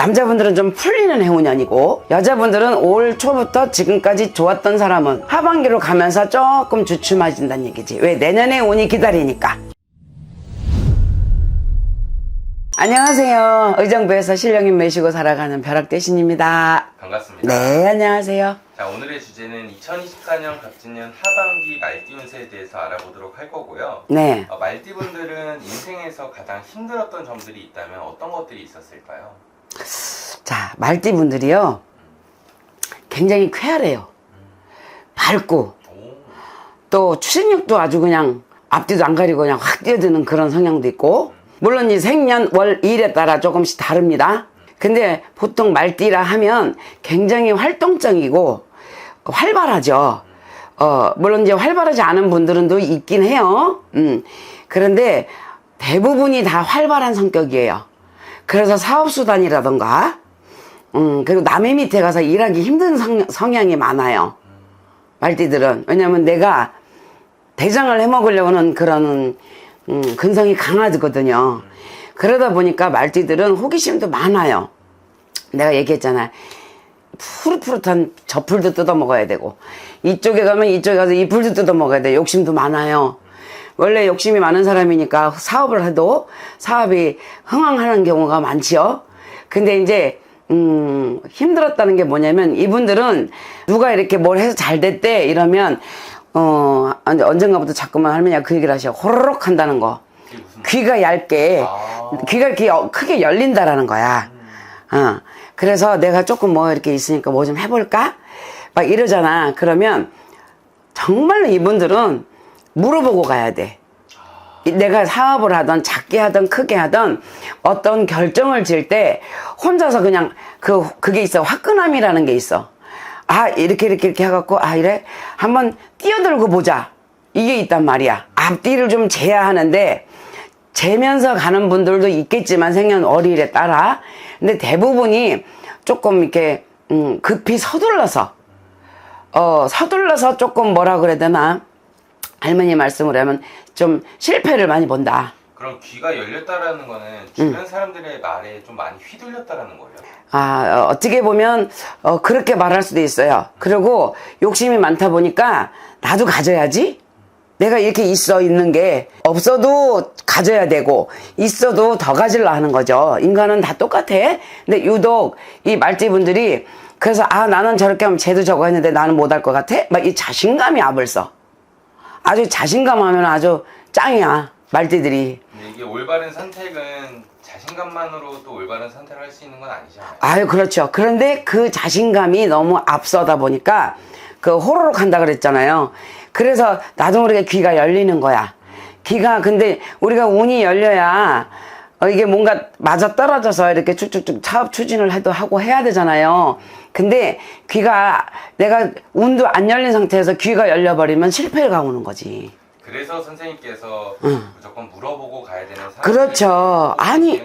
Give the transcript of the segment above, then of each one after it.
남자분들은 좀 풀리는 해운년이고, 여자분들은 올 초부터 지금까지 좋았던 사람은 하반기로 가면서 조금 주춤해진다는 얘기지. 왜? 내년에 운이 기다리니까. 안녕하세요. 의정부에서 신령님 모시고 살아가는 벼락대신입니다. 반갑습니다. 네, 안녕하세요. 자, 오늘의 주제는 2024년 갑진년 하반기 말띠 운세에 대해서 알아보도록 할 거고요. 네. 말띠분들은 인생에서 가장 힘들었던 점들이 있다면 어떤 것들이 있었을까요? 자, 말띠분들이요, 굉장히 쾌활해요. 밝고, 오, 또 추진력도 아주 그냥 앞뒤도 안 가리고 그냥 확 뛰어드는 그런 성향도 있고, 물론 이 생년 월 일에 따라 조금씩 다릅니다. 근데 보통 말띠라 하면 굉장히 활동적이고 활발하죠. 물론 이제 활발하지 않은 분들은 또 있긴 해요. 그런데 대부분이 다 활발한 성격이에요. 그래서 사업수단이라던가, 그리고 남의 밑에 가서 일하기 힘든 성향이 많아요. 말띠들은. 왜냐면 내가 대장을 해먹으려고 하는 그런 근성이 강하거든요. 그러다 보니까 말띠들은 호기심도 많아요. 내가 얘기했잖아. 푸릇푸릇한 저 풀도 뜯어 먹어야 되고, 이쪽에 가면 이쪽에 가서 이 풀도 뜯어 먹어야 돼. 욕심도 많아요. 원래 욕심이 많은 사람이니까 사업을 해도 사업이 흥황하는 경우가 많지요. 근데 이제 힘들었다는 게 뭐냐면, 이분들은 누가 이렇게 뭘 해서 잘 됐대 이러면 언젠가부터 자꾸만 할머니가 그 얘기를 하셔. 호로록 한다는 거. 귀가 얇게, 귀가 이렇게 크게 열린다라는 거야. 그래서 내가 조금 뭐 이렇게 있으니까 뭐 좀 해볼까? 막 이러잖아. 그러면 정말로 이분들은 물어보고 가야 돼. 내가 사업을 하든 작게 하든 크게 하든 어떤 결정을 지을 때 혼자서 그냥 그게 있어. 화끈함이라는 게 있어. 아, 이렇게 해갖고, 아, 이래? 한번 뛰어들고 보자. 이게 있단 말이야. 앞뒤를 좀 재야 하는데, 재면서 가는 분들도 있겠지만, 생년 월일에 따라. 근데 대부분이 조금 이렇게, 급히 서둘러서 조금 뭐라 그래야 되나? 할머니 말씀을 하면 좀 실패를 많이 본다. 그럼 귀가 열렸다라는 거는 주변 사람들의 말에 좀 많이 휘둘렸다라는 거예요? 어떻게 보면 그렇게 말할 수도 있어요. 그리고 욕심이 많다 보니까 나도 가져야지. 내가 이렇게 있는 게 없어도 가져야 되고 있어도 더 가지려 하는 거죠. 인간은 다 똑같아. 근데 유독 이 말띠분들이 그래서 나는 저렇게 하면 쟤도 저거 했는데 나는 못할 것 같아? 막 이 자신감이 앞을 써. 아주 자신감 하면 아주 짱이야, 말띠들이. 근데 이게 올바른 선택은 자신감만으로 또 올바른 선택을 할 수 있는 건 아니잖아요. 아유, 그렇죠. 그런데 그 자신감이 너무 앞서다 보니까 그 호로록 한다 그랬잖아요. 그래서 나도 모르게 귀가 열리는 거야. 귀가, 근데 우리가 운이 열려야 이게 뭔가 맞아 떨어져서 이렇게 쭉쭉쭉 사업 추진을 하고 해야 되잖아요. 근데 귀가, 내가 운도 안 열린 상태에서 귀가 열려버리면 실패가 오는 거지. 그래서 선생님께서 무조건 물어보고 가야 되는 사람. 그렇죠. 아니,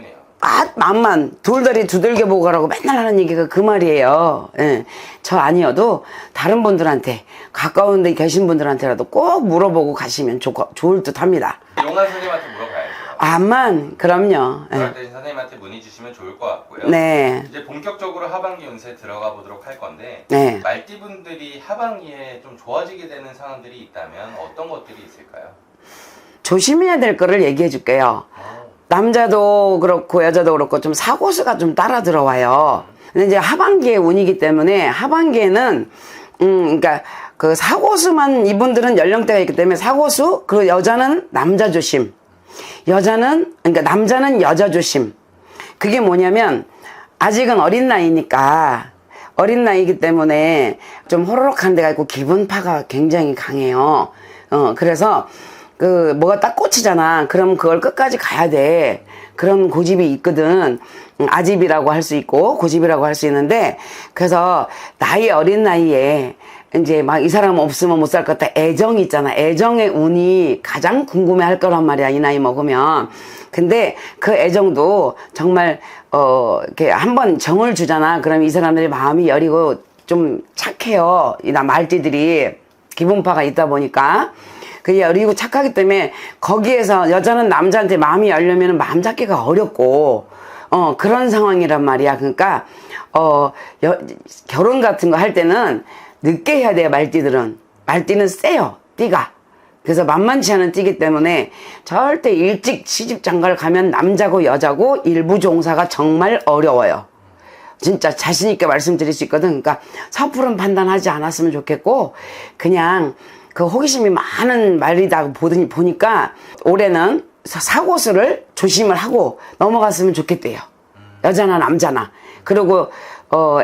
맘만 돌다리 두들겨 보고 가라고 맨날 하는 얘기가 그 말이에요. 예. 저 아니어도 다른 분들한테, 가까운 데 계신 분들한테라도 꼭 물어보고 가시면 좋을 듯 합니다. 용한 선생님한테 물어봐야죠. 암만, 그럼요. 그럴 때 선생님한테 문의 주시면 좋을 것 같고요. 네. 이제 본격적으로 하반기 운세 들어가 보도록 할 건데, 네. 말띠분들이 하반기에 좀 좋아지게 되는 상황들이 있다면 어떤 것들이 있을까요? 조심해야 될 거를 얘기해 줄게요. 남자도 그렇고 여자도 그렇고 좀 사고수가 좀 따라 들어와요. 근데 이제 하반기에 운이기 때문에 하반기에는 그러니까 그 사고수만, 이분들은 연령대가 있기 때문에 사고수, 그리고 여자는 남자 조심. 그러니까 남자는 여자 조심. 그게 뭐냐면 아직은 어린 나이니까, 어린 나이기 때문에 좀 호로록한 데가 있고 기분파가 굉장히 강해요. 그래서 뭐가 딱 꽂히잖아. 그럼 그걸 끝까지 가야 돼. 그런 고집이 있거든. 아집이라고 할 수 있고 고집이라고 할 수 있는데, 그래서 나이 어린 나이에 이제 막 이 사람 없으면 못 살 것 같다. 애정이 있잖아. 애정의 운이 가장 궁금해 할 거란 말이야, 이 나이 먹으면. 근데 그 애정도 정말, 이렇게 한번 정을 주잖아. 그럼 이 사람들이 마음이 여리고 좀 착해요. 이 말띠들이 기분파가 있다 보니까. 그게 여리고 착하기 때문에 거기에서 여자는 남자한테 마음이 열려면 마음 잡기가 어렵고, 그런 상황이란 말이야. 그러니까, 결혼 같은 거 할 때는 늦게 해야 돼요, 말띠들은. 말띠는 세요, 띠가. 그래서 만만치 않은 띠기 때문에 절대 일찍 시집 장가를 가면 남자고 여자고 일부 종사가 정말 어려워요. 진짜 자신있게 말씀드릴 수 있거든. 그러니까 섣부른 판단하지 않았으면 좋겠고, 그냥 그 호기심이 많은 말이다 보니까 올해는 사고수를 조심을 하고 넘어갔으면 좋겠대요. 여자나 남자나. 그리고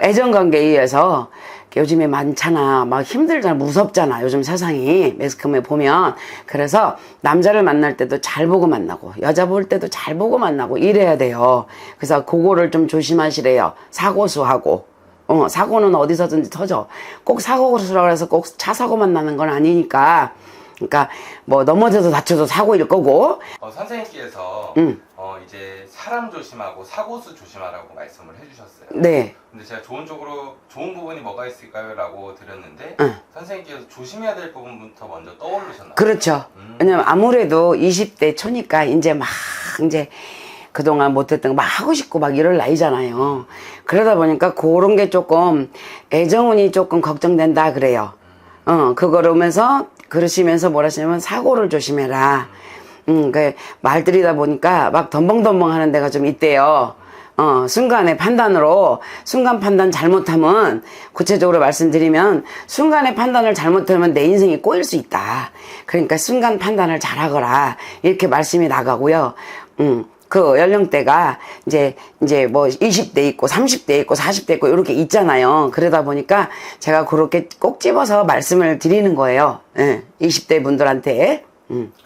애정관계에 의해서 요즘에 많잖아. 막 힘들잖아. 무섭잖아. 요즘 세상이 매스컴에 보면. 그래서 남자를 만날 때도 잘 보고 만나고 여자 볼 때도 잘 보고 만나고 이래야 돼요. 그래서 그거를 좀 조심하시래요. 사고수하고. 사고는 어디서든지 터져. 꼭 사고수라고 해서 꼭 차 사고만 나는 건 아니니까. 그러니까 뭐 넘어져도 다쳐도 사고일 거고. 선생님께서 이제 사람 조심하고 사고수 조심하라고 말씀을 해주셨어요. 네. 근데 제가 좋은 부분이 뭐가 있을까요? 라고 드렸는데 선생님께서 조심해야 될 부분부터 먼저 떠오르셨나요? 그렇죠. 왜냐면 아무래도 20대 초니까 이제 그동안 못했던 거 막 하고 싶고 막 이럴 나이잖아요. 그러다 보니까 그런 게 조금 애정운이 조금 걱정된다 그래요. 그러면서 그러시면서 뭐라 하시냐면 사고를 조심해라. 그 말들이다 보니까 막 덤벙덤벙 하는 데가 좀 있대요. 순간의 판단으로, 순간 판단 잘못하면, 구체적으로 말씀드리면, 순간의 판단을 잘못하면 내 인생이 꼬일 수 있다. 그러니까 순간 판단을 잘하거라. 이렇게 말씀이 나가고요. 그 연령대가 이제 뭐 20대 있고 30대 있고 40대 있고 이렇게 있잖아요. 그러다 보니까 제가 그렇게 꼭 집어서 말씀을 드리는 거예요. 20대 분들한테.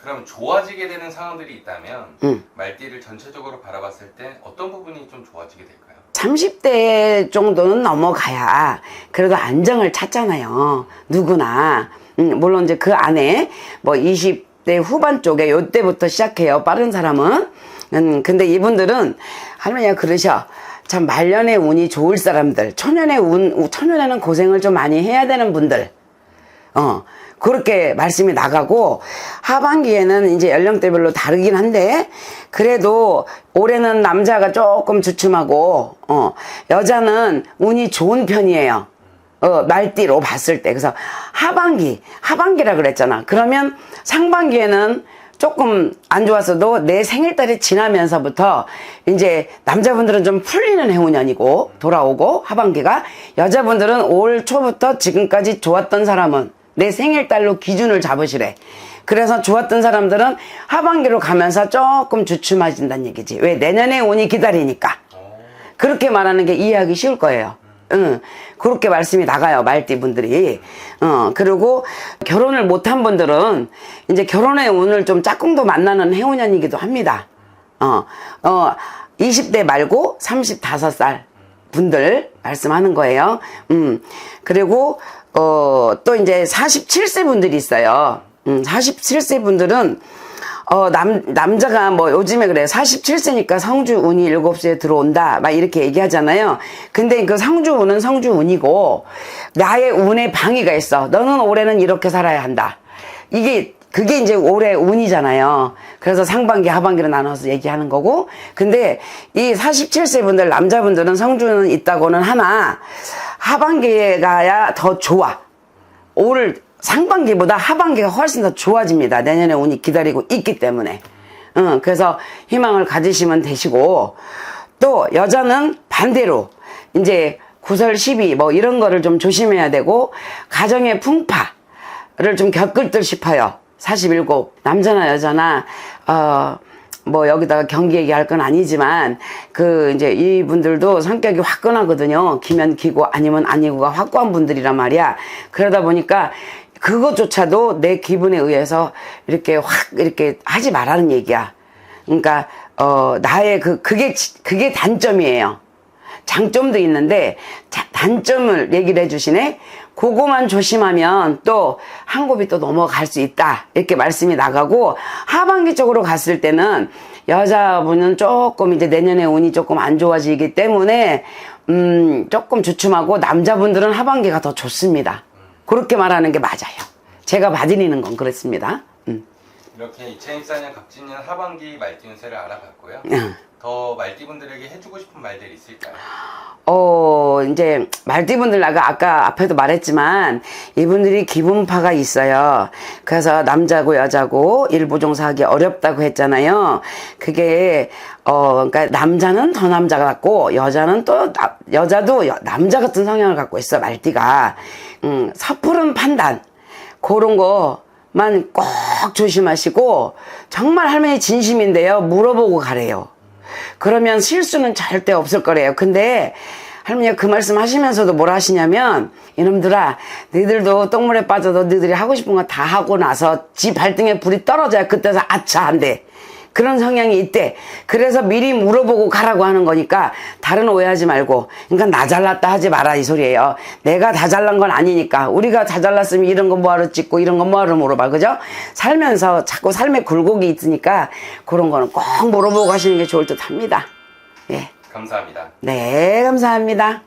그럼 좋아지게 되는 상황들이 있다면 말띠를 전체적으로 바라봤을 때 어떤 부분이 좀 좋아지게 될까요? 30대 정도는 넘어가야 그래도 안정을 찾잖아요. 누구나. 물론 이제 그 안에 뭐 20대 후반 쪽에 요때부터 시작해요. 빠른 사람은. 근데 이분들은 할머니가 그러셔. 참 말년의 운이 좋을 사람들, 초년에는 고생을 좀 많이 해야 되는 분들. 그렇게 말씀이 나가고, 하반기에는 이제 연령대별로 다르긴 한데, 그래도 올해는 남자가 조금 주춤하고, 여자는 운이 좋은 편이에요. 말띠로 봤을 때. 그래서 하반기라 그랬잖아. 그러면 상반기에는 조금 안 좋았어도 내 생일달이 지나면서부터 이제 남자분들은 좀 풀리는 해운년이고 돌아오고 하반기가, 여자분들은 올 초부터 지금까지 좋았던 사람은 내 생일달로 기준을 잡으시래. 그래서 좋았던 사람들은 하반기로 가면서 조금 주춤해진다는 얘기지. 왜? 내년에 운이 기다리니까. 그렇게 말하는 게 이해하기 쉬울 거예요. 그렇게 말씀이 나가요, 말띠 분들이. 그리고 결혼을 못한 분들은 이제 결혼의 운을 좀 짝꿍도 만나는 해운년이기도 합니다. 20대 말고 35살 분들 말씀하는 거예요. 그리고 또 이제 47세 분들이 있어요. 47세 분들은 남자가 뭐 요즘에 그래 47세니까 성주 운이 7시에 들어온다 막 이렇게 얘기하잖아요. 근데 그 성주 운은 성주 운이고 나의 운에 방해가 있어. 너는 올해는 이렇게 살아야 한다. 그게 이제 올해 운이잖아요. 그래서 상반기 하반기로 나눠서 얘기하는 거고, 근데 이 47세 분들 남자분들은 성주는 있다고는 하나 하반기에 가야 더 좋아. 올 상반기보다 하반기가 훨씬 더 좋아집니다. 내년에 운이 기다리고 있기 때문에. 그래서 희망을 가지시면 되시고, 또 여자는 반대로 이제 구설 12 뭐 이런 거를 좀 조심해야 되고, 가정의 풍파를 좀 겪을 듯 싶어요. 47. 남자나 여자나 뭐 여기다가 경기 얘기할 건 아니지만 이제 이분들도 성격이 화끈하거든요. 기면 기고 아니면 아니고가 확고한 분들이란 말이야. 그러다 보니까 그것조차도 내 기분에 의해서 이렇게 하지 말라는 얘기야. 그러니까 나의 그게 단점이에요. 장점도 있는데 단점을 얘기를 해주시네. 그거만 조심하면 또 한 곱이 또 넘어갈 수 있다. 이렇게 말씀이 나가고, 하반기 쪽으로 갔을 때는 여자분은 조금 이제 내년에 운이 조금 안 좋아지기 때문에 조금 주춤하고, 남자분들은 하반기가 더 좋습니다. 그렇게 말하는 게 맞아요. 제가 봐드리는 건 그렇습니다. 이렇게 2024년 갑진년 하반기 말띠 운세를 알아봤고요. 더 말띠분들에게 해주고 싶은 말들이 있을까요? 이제 말띠분들 아까 앞에도 말했지만 이분들이 기분파가 있어요. 그래서 남자고 여자고 일부종사하기 어렵다고 했잖아요. 그게 그러니까 남자는 더 남자 같고 여자는 또 여자도 남자 같은 성향을 갖고 있어 말띠가. 섣부른 판단 그런 거만 꼭 조심하시고 정말 할머니 진심인데요 물어보고 가래요. 그러면 실수는 절대 없을 거래요. 근데 할머니가 그 말씀 하시면서도 뭘 하시냐면 이놈들아 너희들도 똥물에 빠져도 너희들이 하고 싶은 거 다 하고 나서 지 발등에 불이 떨어져야 그때서 아차 한대. 그런 성향이 있대. 그래서 미리 물어보고 가라고 하는 거니까 다른 오해하지 말고 그러니까 나 잘났다 하지 마라 이 소리예요. 내가 다 잘난 건 아니니까 우리가 다 잘났으면 이런 거 뭐하러 찍고 이런 거 뭐하러 물어봐 그죠? 살면서 자꾸 삶에 굴곡이 있으니까 그런 거는 꼭 물어보고 하시는 게 좋을 듯 합니다. 예. 감사합니다. 네 감사합니다.